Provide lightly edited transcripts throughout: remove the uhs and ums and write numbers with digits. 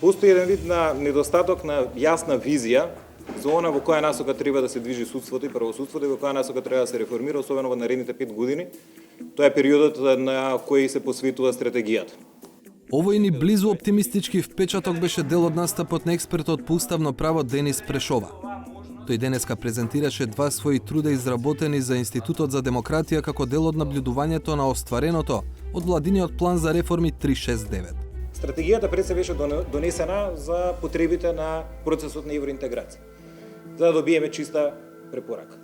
Постои еден вид на недостаток на јасна визија за она во која насока треба да се движи судството и правосудството и во која насока треба да се реформира, особено во наредните 5 години. Тоа е периодот на кој се посветува стратегијата. Овој ни близу оптимистички впечаток беше дел од настапот на експертот по уставно право Денис Прешова. Тој денеска презентираше 2 своји труда изработени за Институтот за демократија како дел од наблюдувањето на оствареното од владиниот план за реформи 369. Стратегијата пред се беше донесена за потребите на процесот на евроинтеграција, за да добиеме чиста препорака.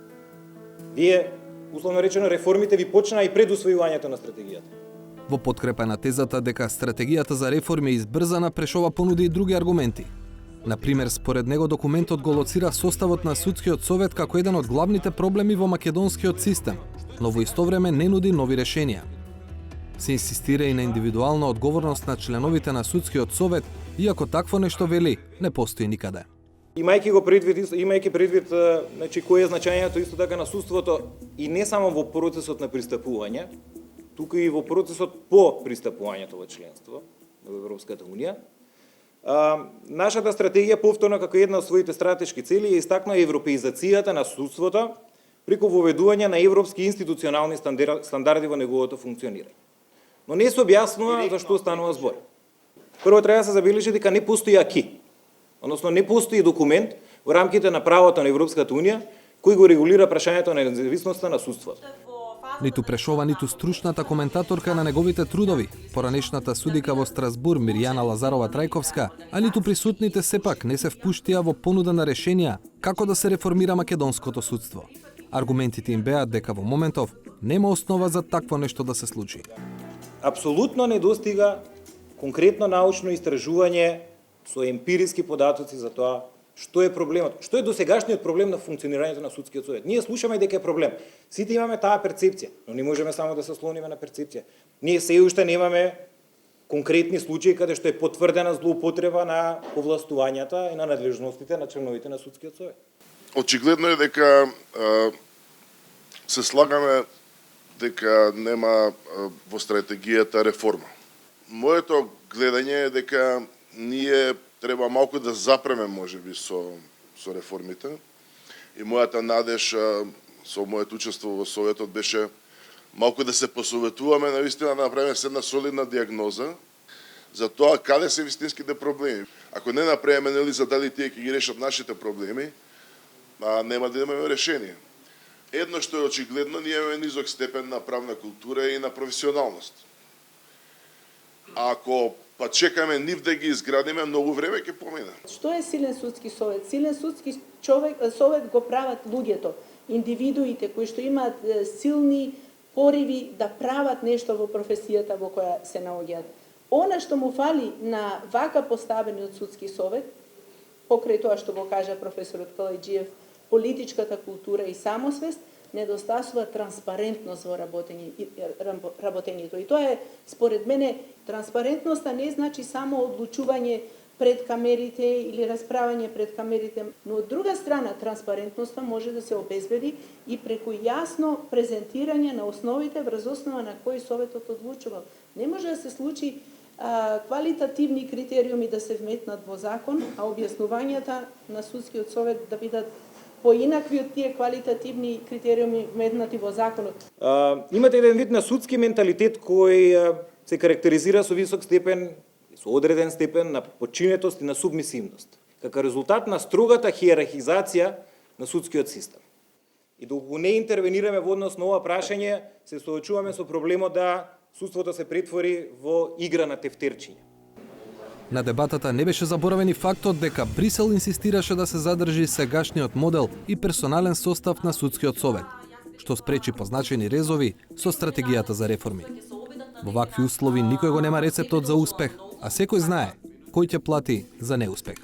Вие, условно речено, реформите ви почнаа и пред усвојувањето на стратегијата. Во подкрепа на тезата дека стратегијата за реформи е избрзана, Прешова понуди и други аргументи. Например, според него документот го лоцира составот на судскиот совет како еден од главните проблеми во македонскиот систем, но во исто време не нуди нови решенија. Се инсистира и на индивидуална одговорност на членовите на судскиот совет, иако такво нешто, вели, не постои никаде. Имајќи предвид значи, кој е значењето исто така на судството и не само во процесот на пристапување, туку и во процесот по пристапувањето во членство во Европската унија, нашата стратегија повторно како една од своите стратешки цели е истакна европеизацијата на судството преку воведување на европски институционални стандарди во неговото функционирање. Но не се објаснува за што станува збор. Прво треба да се забележи дека не постои аки, односно не постои документ во рамките на правото на Европската унија кој го регулира прашањето на независноста на судството. Ниту Прешова, ниту стручната коментаторка на неговите трудови, поранешната судика во Страсбур Мирјана Лазарова-Трајковска, а ниту присутните сепак не се впуштија во понуда на решенија како да се реформира македонското судство. Аргументите им беа дека во моментов нема основа за такво нешто да се случи. Апсолутно не достига конкретно научно истражување со емпириски податоци за тоа што е проблемот, што е досегашниот проблем на функционирањето на судскиот совет. Ние слушаме дека е проблем. Сите имаме таа перцепција, но не можеме само да се слониме на перцепција. Ние се уште немаме конкретни случаи каде што е потврдена злоупотреба на овластувањата и на надлежностите на членовите на судскиот совет. Очигледно е дека се слагаме дека нема во стратегијата реформа. Моето гледање е дека ние треба малку да запреме можеби со реформите и мојата надеж со моето учество во советот беше малку да се посоветуваме навистина да направиме една солидна диагноза за тоа каде се вистинските проблеми. Ако не направиме анализа дали тие ќе ги решат нашите проблеми, нема да имаме решение. Едно што е очигледно, ние имаме низок степен на правна култура и на професионалност. Ако па чекаме нив да ги изградиме, многу време ќе помине. Што е силен судски совет? Силен судски совет го прават луѓето, индивидуите кои што имаат силни пориви да прават нешто во професијата во која се наоѓаат. Она што му фали на вака поставениот судски совет, покрај тоа што го кажа професорот Калајџиев, политичката култура и самосвест, недостасува транспарентност во работењето. И тоа е, според мене, транспарентноста не значи само одлучување пред камерите или расправање пред камерите, но од друга страна транспарентноста може да се обезбеди и преку јасно презентирање на основите врз основа на кои советот одлучувал. Не може да се случи квалитативни критериуми да се вметнат во закон, а објаснувањата на судскиот совет да бидат поинакви од тие квалитативни критериуми вметнати во законот. Имате еден вид на судски менталитет кој се карактеризира со висок степен, со одреден степен на подчинетост и на субмисивност, како резултат на строгата хиерархизација на судскиот систем. И доколку не интервенираме во однос на ова прашање, се соочуваме со проблемот да судството се претвори во игра на тефтерчиња. На дебатата не беше заборавен и фактот дека Брисел инсистираше да се задржи сегашниот модел и персонален состав на судскиот совет, што спречи позначени резови со стратегијата за реформи. Во вакви услови никој го нема рецептот за успех, а секој знае кој ќе плати за неуспех.